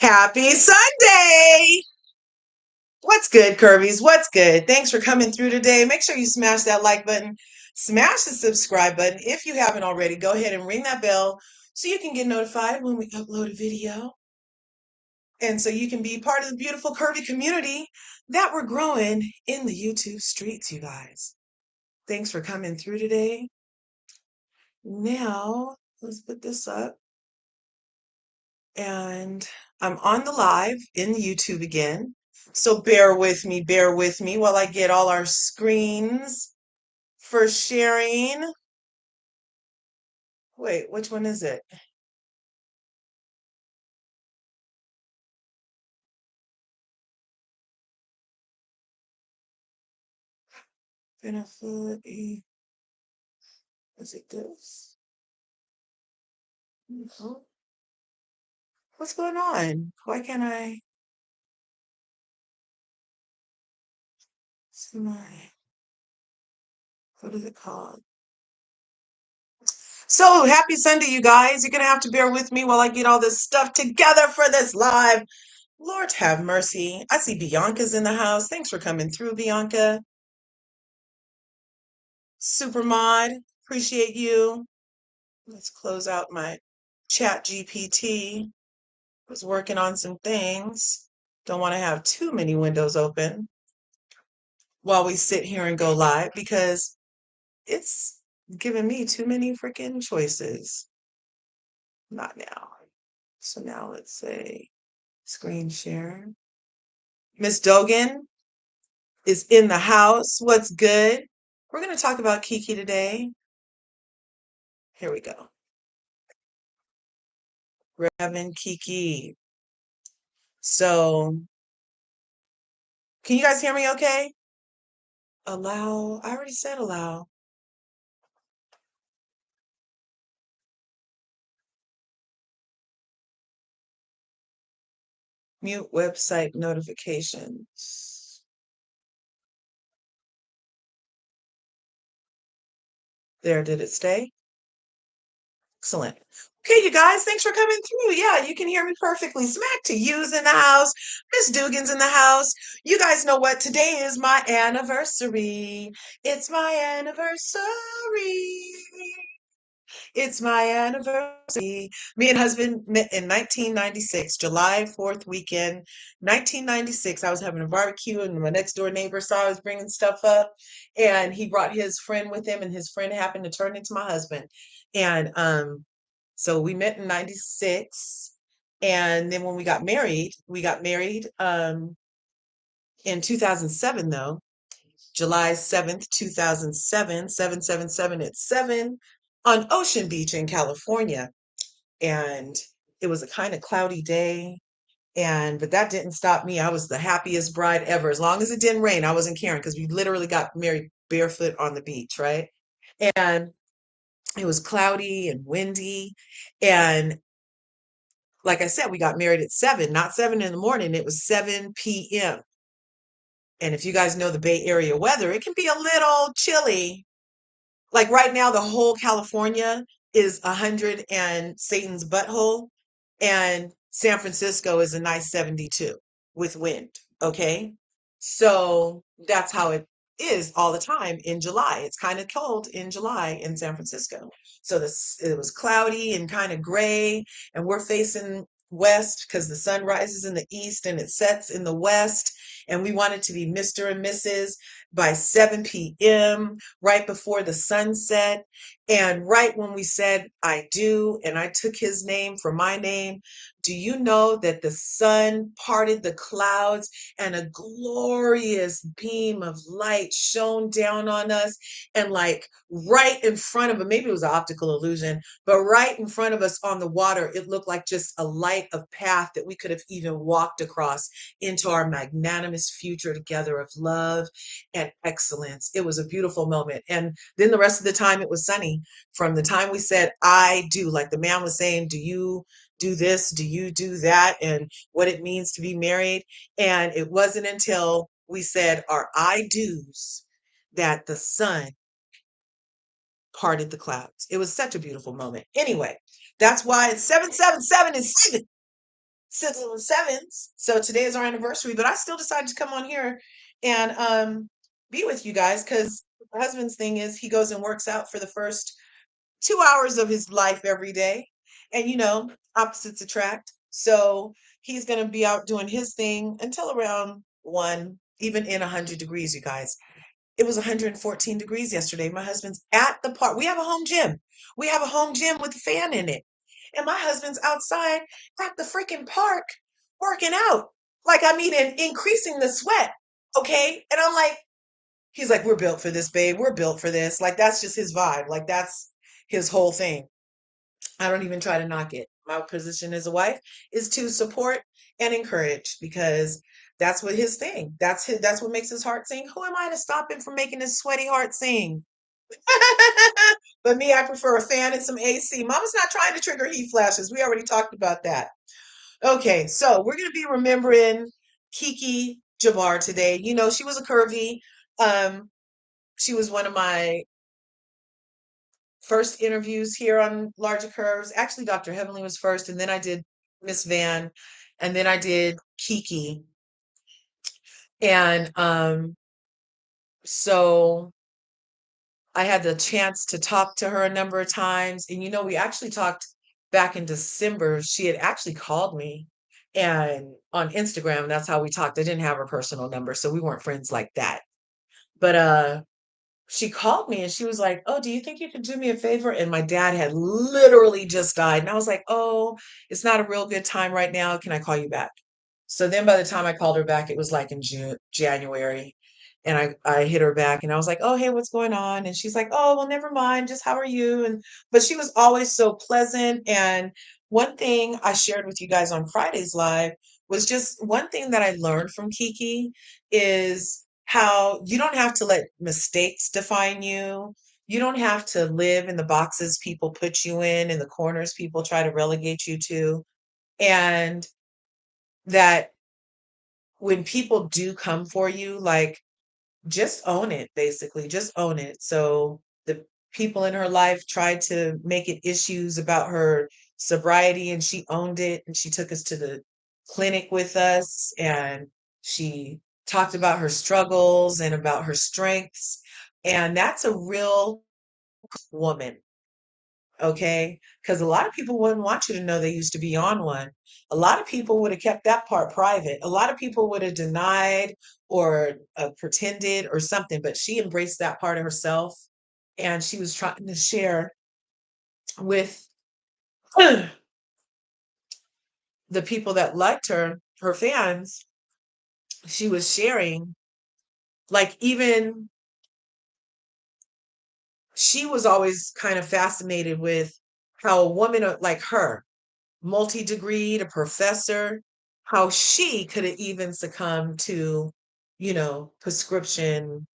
Happy Sunday! What's good, Curvies? What's good? Thanks for coming through today. Make sure you smash that like button, smash the subscribe button. If you haven't already, go ahead and ring that bell so you can get notified when we upload a video. And so you can be part of the beautiful curvy community that we're growing in the YouTube streets, you guys. Thanks for coming through today. Now, let's put this up. And I'm on the live in YouTube again. So bear with me while I get all our screens for sharing. Wait, which one is it? Benefit, is it this? No. What's going on? Why can't I see my, what is it called? So happy Sunday, you guys. You're going to have to bear with me while I get all this stuff together for this live. Lord have mercy. I see Bianca's in the house. Thanks for coming through, Bianca. Super mod, appreciate you. Let's close out my chat GPT. Was working on some things. Don't want to have too many windows open while we sit here and go live because it's giving me too many freaking choices. Not now. So now let's say screen share. Miss Dogan is in the house. What's good? We're going to talk about Keke today. Here we go. Reverend Keke. So, can you guys hear me okay? Allow. I already said allow. Mute website notifications. There, did it stay? Excellent. Okay, you guys, thanks for coming through. Yeah, you can hear me perfectly. Smack to you's in the house. Miss Dugan's in the house. You guys know what? Today is my anniversary. It's my anniversary. It's my anniversary. Me and husband met in 1996, July 4th weekend, 1996. I was having a barbecue and my next door neighbor saw I was bringing stuff up and he brought his friend with him and his friend happened to turn into my husband. And so we met in 96 and then when we got married in 2007 though. July 7th, 2007, 777 at 7 on Ocean Beach in California. And it was a kind of cloudy day. But that didn't stop me. I was the happiest bride ever. As long as it didn't rain, I wasn't caring because we literally got married barefoot on the beach, right? And it was cloudy and windy. And like I said, we got married at 7, not 7 in the morning. It was 7 p.m. And if you guys know the Bay Area weather, it can be a little chilly. Like right now, the whole California is 100 and Satan's butthole, and San Francisco is a nice 72 with wind. Okay. So that's how it is all the time in July. It's kind of cold in July in San Francisco. So it was cloudy and kind of gray, and we're facing west because the sun rises in the east and it sets in the west. And we wanted to be Mr. and Mrs. by 7 p.m., right before the sunset. And right when we said, I do, and I took his name for my name, do you know that the sun parted the clouds and a glorious beam of light shone down on us? And like right in front of him, maybe it was an optical illusion, but right in front of us on the water, it looked like just a light of path that we could have even walked across into our magnanimous future together of love and excellence. It was a beautiful moment. And then the rest of the time it was sunny. From the time we said, I do, like the man was saying, do you do this? Do you do that? And what it means to be married. And it wasn't until we said our I do's that the sun parted the clouds. It was such a beautiful moment. Anyway, that's why it's 777 and 7. sixes and sevens. So today is our anniversary, but I still decided to come on here and be with you guys because my husband's thing is he goes and works out for the first 2 hours of his life every day. And opposites attract. So he's gonna be out doing his thing until around 1, even in 100 degrees, you guys. It was 114 degrees yesterday. My husband's at the park. We have a home gym. We have a home gym with a fan in it. And my husband's outside at the freaking park working out. Like, I mean, and increasing the sweat. Okay. And I'm like, he's like, we're built for this, babe. We're built for this. Like, that's just his vibe. Like, that's his whole thing. I don't even try to knock it. My position as a wife is to support and encourage because that's what his thing. That's what makes his heart sing. Who am I to stop him from making his sweaty heart sing? But me, I prefer a fan and some AC. Mama's not trying to trigger heat flashes. We already talked about that. Okay, so we're gonna be remembering Keke Jabbar today. She was a curvy. Um, she was one of my first interviews here on LRGA Curves. Actually, Dr. Heavenly was first, and then I did Miss Van, and then I did Kiki. And so I had the chance to talk to her a number of times. And we actually talked back in December. She had actually called me and on Instagram. That's how we talked. I didn't have her personal number, so we weren't friends like that. But she called me and she was like, "Oh, do you think you could do me a favor?" And my dad had literally just died. And I was like, "Oh, it's not a real good time right now. Can I call you back?" So then by the time I called her back, it was like in January. And I hit her back and I was like, "Oh, hey, what's going on?" And she's like, "Oh, well, never mind. Just how are you?" But she was always so pleasant. And one thing I shared with you guys on Friday's live was just one thing that I learned from Kiki is how you don't have to let mistakes define you. You don't have to live in the boxes people put you in the corners people try to relegate you to. And that when people do come for you, like, just own it, basically. Just own it. So the people in her life tried to make it issues about her sobriety, and she owned it. And she took us to the clinic with us, and she talked about her struggles and about her strengths. And that's a real woman. Okay, because a lot of people wouldn't want you to know they used to be on one. A lot of people would have kept that part private. A lot of people would have denied or pretended or something, but she embraced that part of herself and she was trying to share with the people that liked her, her fans. She was sharing, like, even she was always kind of fascinated with how a woman like her, multi-degreed, a professor, how she could have even succumbed to, prescription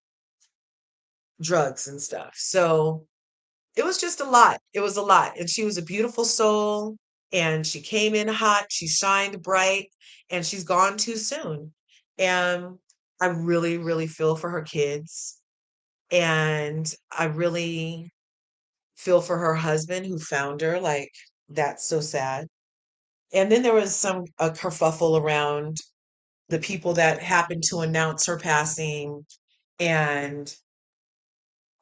drugs and stuff. So it was just a lot. It was a lot. And she was a beautiful soul and she came in hot, she shined bright, and she's gone too soon. And I really, really feel for her kids. And I really feel for her husband who found her. Like, that's so sad. And then there was some a kerfuffle around the people that happened to announce her passing and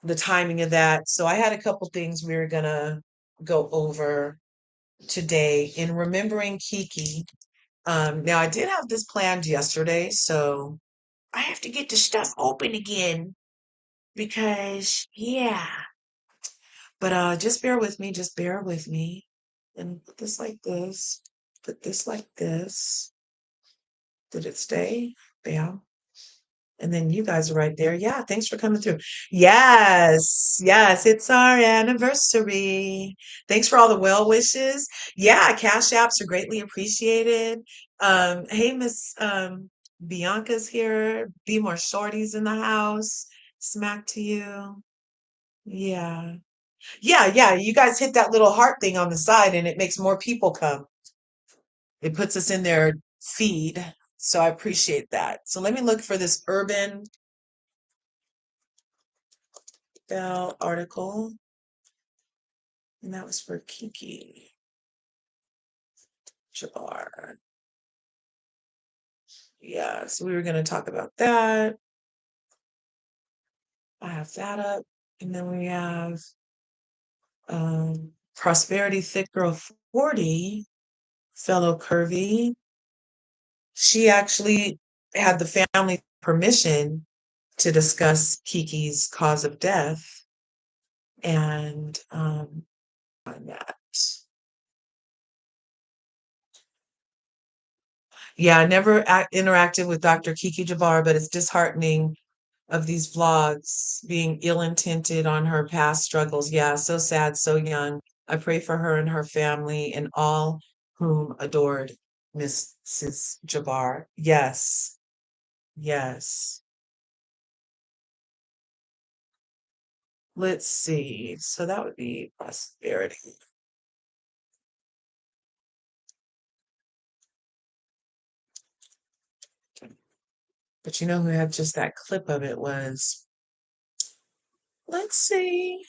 the timing of that. So I had a couple things we were gonna go over today in remembering Kiki. Now I did have this planned yesterday, so I have to get the stuff open again because yeah. But just bear with me, just bear with me. And put this like this, put this like this. Did it stay? Bam. And then you guys are right there. Yeah, thanks for coming through. Yes, yes, it's our anniversary. Thanks for all the well wishes. Yeah, cash apps are greatly appreciated. Hey, Miss Bianca's here. Be more shorties in the house. Smack to you. Yeah. Yeah, yeah. You guys hit that little heart thing on the side and it makes more people come. It puts us in their feed. So I appreciate that. So let me look for this Urban Bell article. And that was for Keke Jabbar. Yeah, so we were going to talk about that. I have that up. And then we have Prosperity Thick Girl 40, fellow Curvy. She actually had the family permission to discuss Kiki's cause of death and on that. Yeah, I never interacted with Dr. Keke Jabbar, but it's disheartening of these vlogs being ill-intended on her past struggles. Yeah, so sad, so young. I pray for her and her family and all whom adored Mrs. Jabbar. Yes, yes. Let's see. So that would be prosperity. But you know who had just that clip of it was, let's see.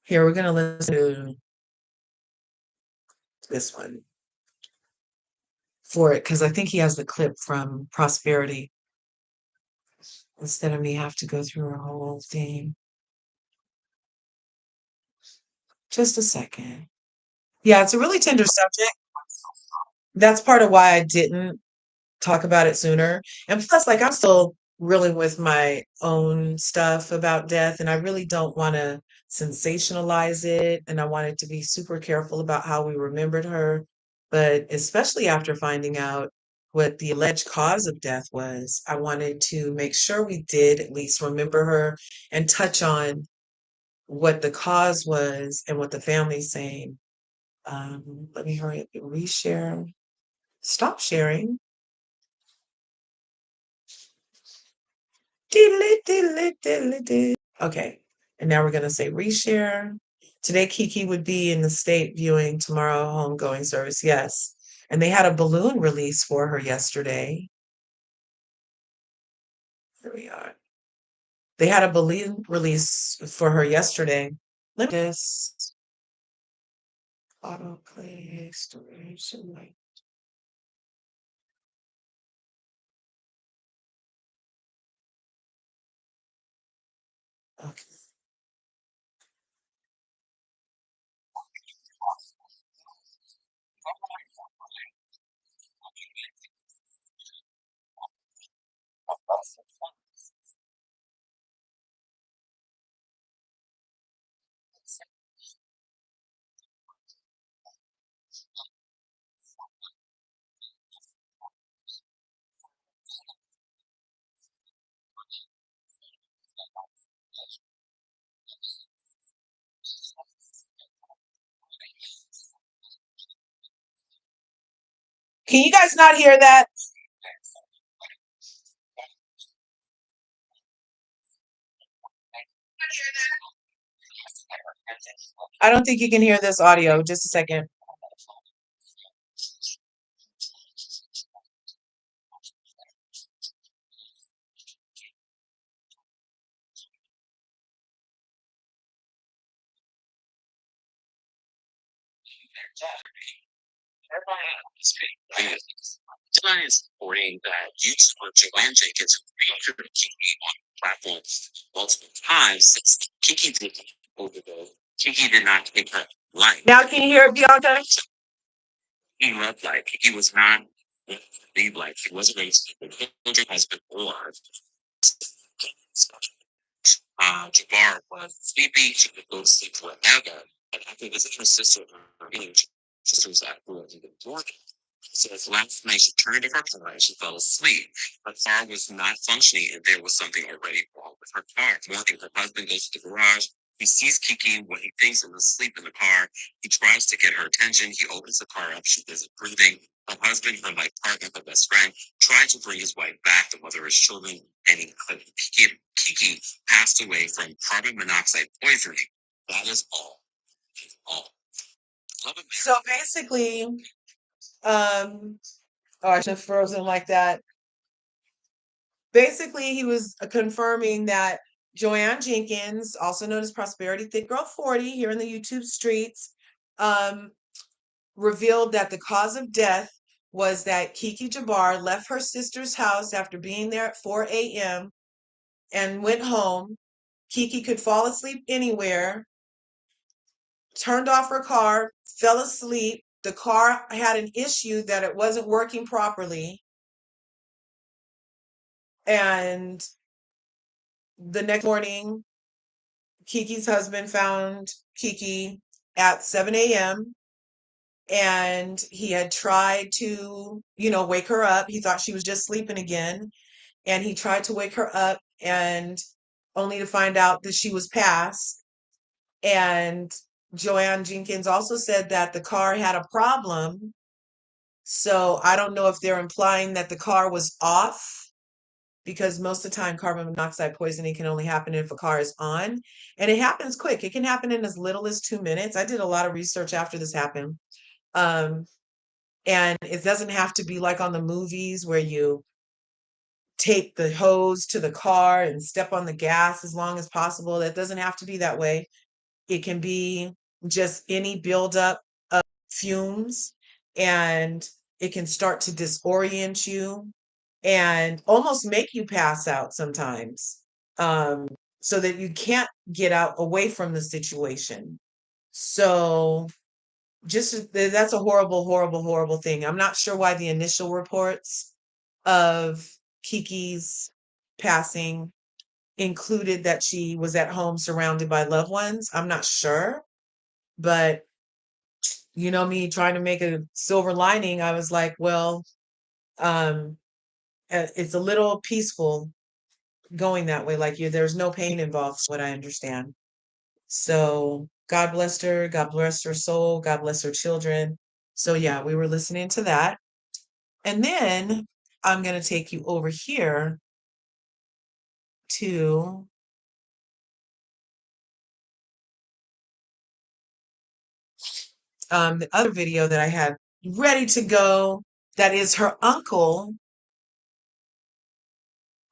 Here, we're going to listen to this one for it because I think he has the clip from Prosperity instead of me have to go through a whole thing. Just a second. Yeah, it's a really tender subject. That's part of why I didn't talk about it sooner. And plus, like, I'm still reeling with my own stuff about death, and I really don't want to sensationalize it. And I wanted to be super careful about how we remembered her. But especially after finding out what the alleged cause of death was, I wanted to make sure we did at least remember her and touch on what the cause was and what the family's saying. Let me hurry up and reshare. Stop sharing. Diddly, diddly, diddly, did. Okay, and now we're gonna say reshare. Today, Kiki would be in the state viewing tomorrow homegoing service. Yes, and they had a balloon release for her yesterday. Here we are. They had a balloon release for her yesterday. Let me just autoplay exploration. Okay. Can you guys not hear that? I don't think you can hear this audio. Just a second. Tonight is reporting that YouTuber Joanne Jenkins featured Kiki on the platform multiple times since Kiki did overdose. Kiki did not take her life. Now can you hear it, Bianca? He loved life. He was not leave life. He wasn't raised with children has been born. Jabbar was sleepy. She could go to sleep forever. And after visiting her sister, her sister was at work in the morning. So as last night she turned to her car and she fell asleep. Her car was not functioning and there was something already wrong with her car. Morning, her husband goes to the garage. He sees Kiki when he thinks is asleep in the car. He tries to get her attention. He opens the car up. She isn't breathing. Her husband, her life partner, her best friend, tried to bring his wife back to mother his children, and he couldn't. Kiki passed away from carbon monoxide poisoning. That is all. All. So basically, oh, I should have frozen like that. Basically, he was confirming that Joanne Jenkins, also known as Prosperity Thick Girl 40 here in the YouTube streets, um, revealed that the cause of death was that Keke Jabbar left her sister's house after being there at 4 a.m. and went home. Keke could fall asleep anywhere, turned off her car, fell asleep. The car had an issue that it wasn't working properly. And the next morning, Keke's husband found Keke at 7 a.m. and he had tried to, wake her up. He thought she was just sleeping again. And he tried to wake her up and only to find out that she was passed. And Joanne Jenkins also said that the car had a problem. So I don't know if they're implying that the car was off, because most of the time carbon monoxide poisoning can only happen if a car is on, and it happens quick. It can happen in as little as 2 minutes. I did a lot of research after this happened. Um, and it doesn't have to be like on the movies where you tape the hose to the car and step on the gas as long as possible. That doesn't have to be that way. It can be just any buildup of fumes, and it can start to disorient you and almost make you pass out sometimes, um, so that you can't get out away from the situation. So just that's a horrible, horrible, horrible thing. I'm not sure why the initial reports of Kiki's passing included that she was at home surrounded by loved ones. I'm not sure, but you know me trying to make a silver lining, I was like, well, um, it's a little peaceful going that way. Like there's no pain involved, what I understand. So God blessed her. God bless her soul. God bless her children. So yeah, we were listening to that. And then I'm going to take you over here to the other video that I had ready to go. That is her uncle.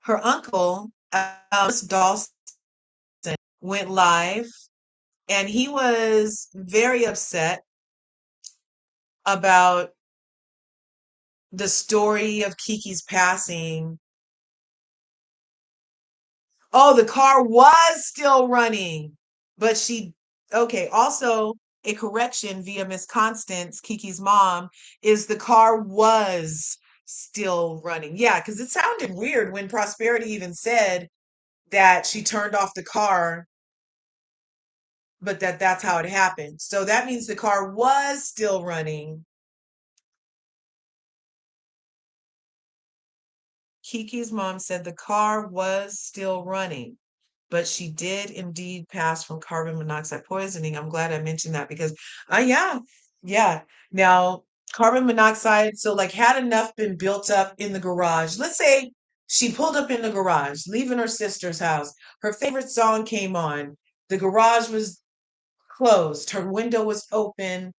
Her uncle, Alice Dawson, went live, and he was very upset about the story of Kiki's passing. Oh, the car was still running, but okay. Also, a correction via Miss Constance, Kiki's mom, is the car was still running. Yeah, because it sounded weird when Prosperity even said that she turned off the car, but that's how it happened. So that means the car was still running. Kiki's mom said the car was still running, but she did indeed pass from carbon monoxide poisoning. I'm glad I mentioned that because, yeah, yeah. Now, carbon monoxide, so like had enough been built up in the garage. Let's say she pulled up in the garage, leaving her sister's house. Her favorite song came on. The garage was closed. Her window was open.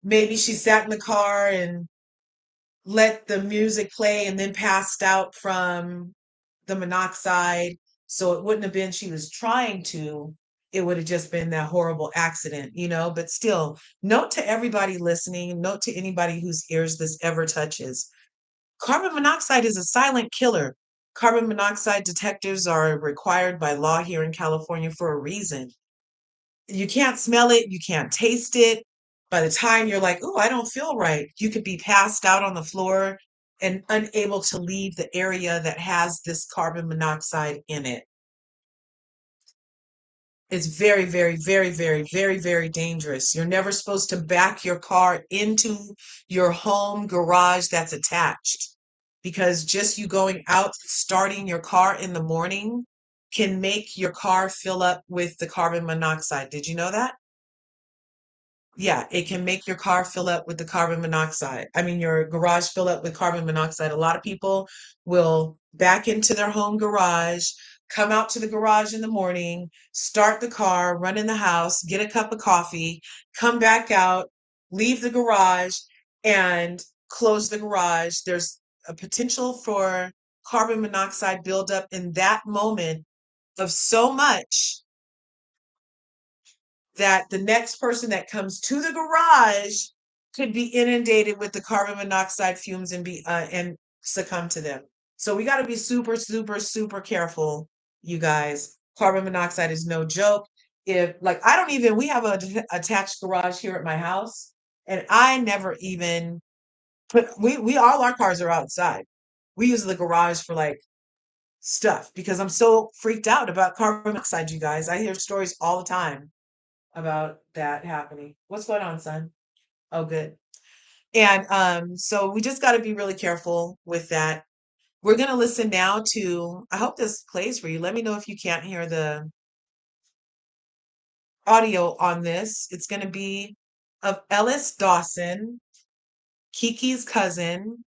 Maybe she sat in the car and let the music play and then passed out from the monoxide. So it wouldn't have been she was trying to, it would have just been that horrible accident, but still, note to everybody listening, note to anybody whose ears this ever touches. Carbon monoxide is a silent killer. Carbon monoxide detectors are required by law here in California for a reason. You can't smell it, you can't taste it. By the time you're like, oh, I don't feel right, you could be passed out on the floor and unable to leave the area that has this carbon monoxide in it. It's very, very, very, very, very, very dangerous. You're never supposed to back your car into your home garage that's attached, because just you going out, starting your car in the morning can make your car fill up with the carbon monoxide. Did you know that? Yeah, it can make your car fill up with the carbon monoxide. I mean, your garage fill up with carbon monoxide. A lot of people will back into their home garage, come out to the garage in the morning, start the car, run in the house, get a cup of coffee, come back out, leave the garage, and close the garage. There's a potential for carbon monoxide buildup in that moment of so much that the next person that comes to the garage could be inundated with the carbon monoxide fumes and succumb to them. So we got to be super, super, super careful, you guys. Carbon monoxide is no joke. If like I don't even we have a attached garage here at my house, and I never even put we all our cars are outside. We use the garage for like stuff because I'm so freaked out about carbon monoxide, you guys. I hear stories all the time about that happening. What's going on, son? Oh, good. And so we just got to be really careful with that. We're going to listen now to, I hope this plays for you. Let me know if you can't hear the audio on this. It's going to be of Ellis Dawson, Keke's cousin,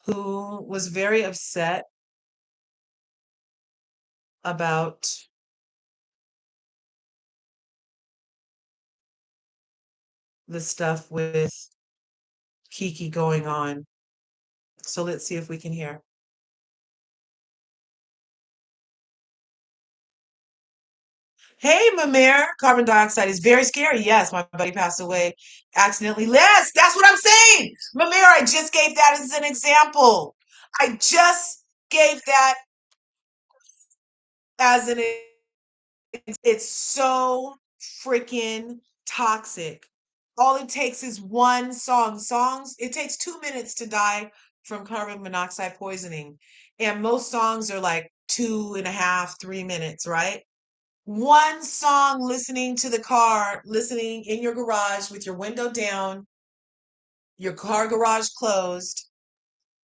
who was very upset about the stuff with Keke going on. So let's see if we can hear. Hey, Mamere, carbon dioxide is very scary. Yes, my buddy passed away accidentally. Yes, that's what I'm saying. Mamere, I just gave that as an example. I just gave that as an it's so freaking toxic. All it takes is one song. Songs, it takes 2 minutes to die from carbon monoxide poisoning. And most songs are like 2.5, 3 minutes, right? One song listening to the car, listening in your garage with your window down, your car garage closed,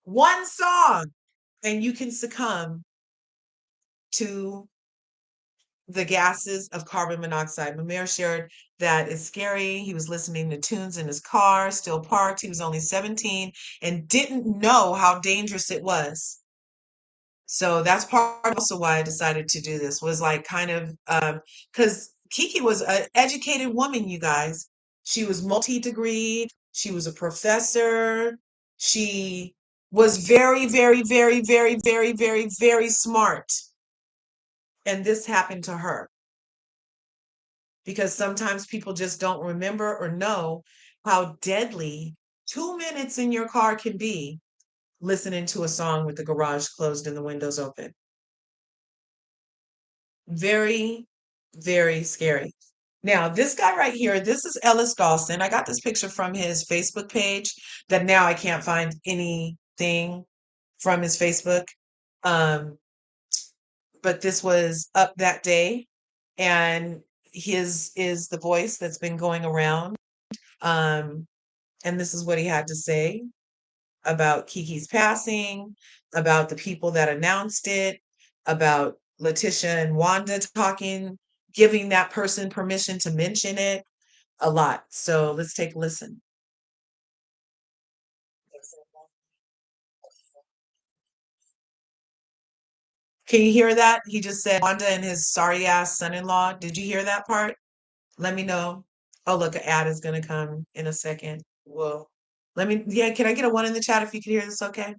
one song, and you can succumb to the gases of carbon monoxide. Mamere shared that it's scary. He was listening to tunes in his car, still parked. He was only 17 and didn't know how dangerous it was. So that's part also why I decided to do this was like kind of because Keke was an educated woman, you guys. She was multi-degreed. She was a professor. She was very, very, very, very, very, very, very smart. And this happened to her because sometimes people just don't remember or know how deadly 2 minutes in your car can be listening to a song with the garage closed and the windows open. Very, very scary. Now, this guy right here, this is Ellis Dawson. I got this picture from his Facebook page that now I can't find anything from his Facebook. Um, but this was up that day, and his is the voice that's been going around. Um, and this is what he had to say about Keke's passing, about the people that announced it, about Letitia and Wanda talking, giving that person permission to mention it, a lot. So let's take a listen. Can you hear that? He just said Wanda and his sorry ass son-in-law. Did you hear that part? Let me know. Oh, look, an ad is going to come in a second. Whoa. Yeah, can I get a one in the chat if you can hear this okay?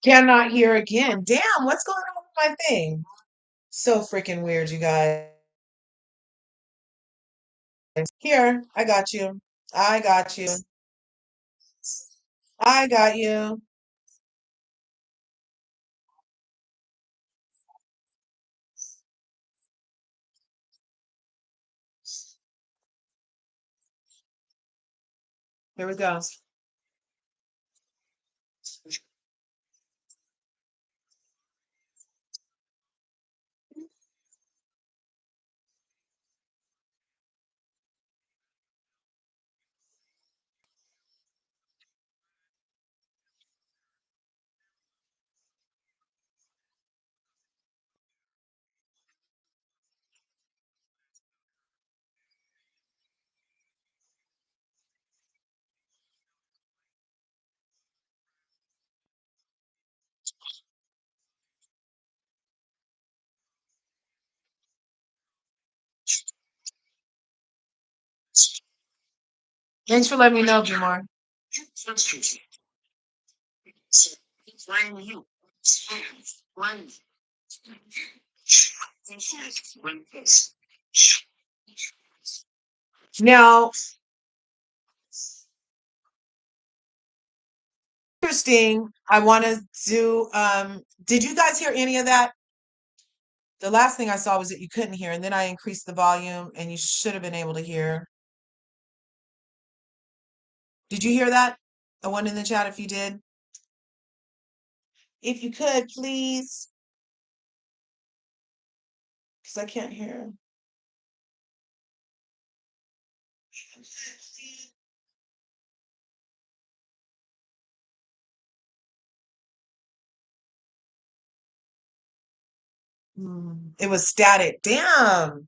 Cannot hear again. Damn, what's going on with my thing? So freaking weird, you guys. Here, I got you. I got you. I got you. Here we go. Thanks for letting me know, Jamar. Now, interesting. I want to do, did you guys hear any of that? The last thing I saw was that you couldn't hear, and then I increased the volume and you should have been able to hear. Did you hear that? I want in the chat if you did. If you could, please, because I can't hear. It was static. Damn.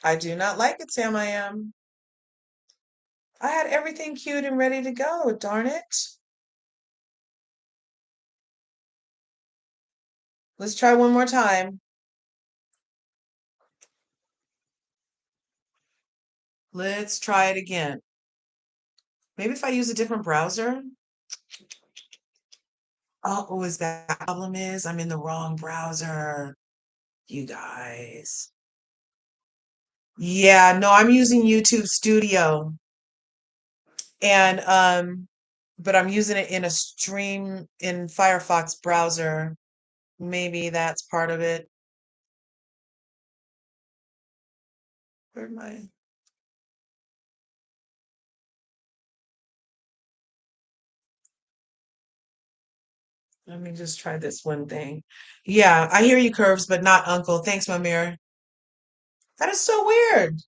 I do not like it, Sam. I am. I had everything queued and ready to go. Darn it. Let's try one more time. Let's try it again. Maybe if I use a different browser. Oh, is that problem is I'm in the wrong browser, you guys. Yeah, no, I'm using YouTube Studio. And but I'm using it in a stream in Firefox browser. Maybe that's part of it. Where'd my Let me just try this one thing. Yeah, I hear you, Curves, but not Uncle. Thanks, my mirror. That is so weird.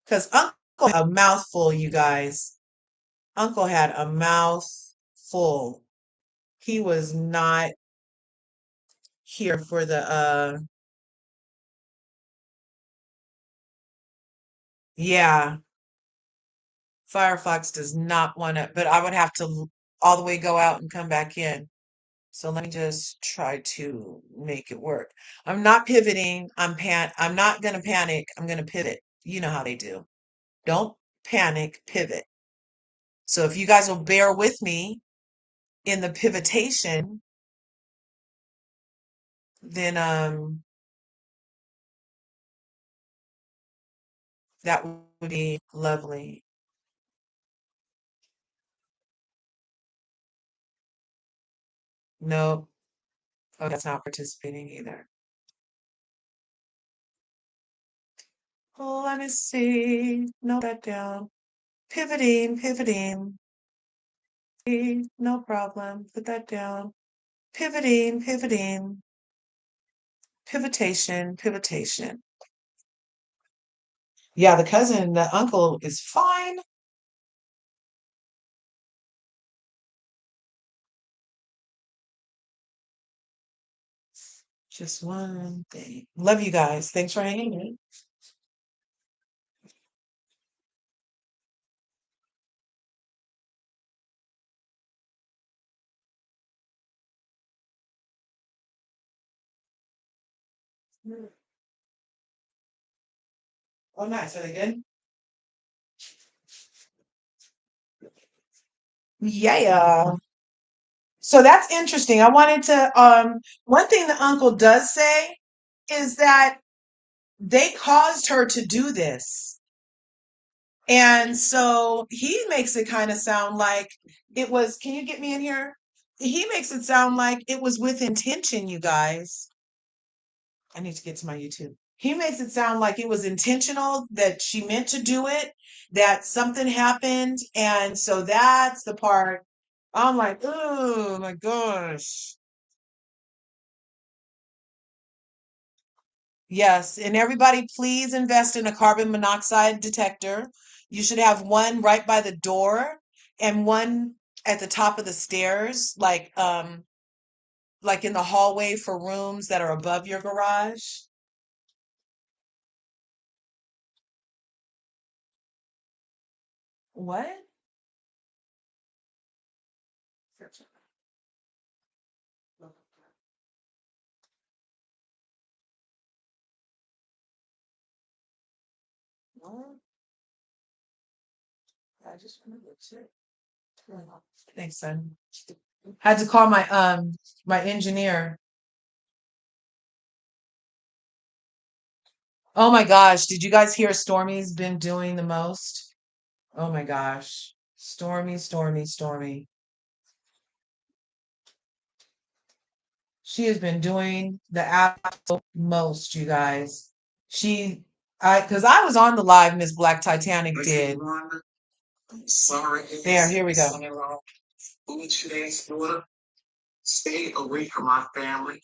Because Uncle had a mouthful, you guys. Uncle had a mouthful. He was not here for the yeah. Firefox does not want to, but I would have to all the way go out and come back in. So let me just try to make it work. I'm not pivoting. I'm not gonna panic. I'm gonna pivot. You know how they do. Don't panic, pivot. So if you guys will bear with me in the pivotation, then that would be lovely. No, oh, that's not participating either. Oh, let me see. Note that down. Pivoting, pivoting. No problem. Put that down. Pivoting, pivoting. Pivotation, pivotation. Yeah, the uncle is fine. Just one thing. Love you guys. Thanks for hanging in. Oh, nice. Are they good? Yeah. So that's interesting. I wanted to one thing the uncle does say is that they caused her to do this. And so he makes it kind of sound like it was, can you get me in here? He makes it sound like it was with intention, you guys. I need to get to my YouTube. He makes it sound like it was intentional, that she meant to do it, that something happened. And so that's the part I'm like, oh my gosh. Yes. And everybody, please invest in a carbon monoxide detector. You should have one right by the door and one at the top of the stairs, like in the hallway for rooms that are above your garage. What? I just remembered too. Thanks, son. Had to call my engineer. Oh my gosh, did you guys hear Stormy's been doing the most? Oh my gosh. Stormy, Stormy, Stormy. She has been doing the absolute most, you guys. Because I was on the live Miss Black Titanic did. There, here we go. Stay away from my family.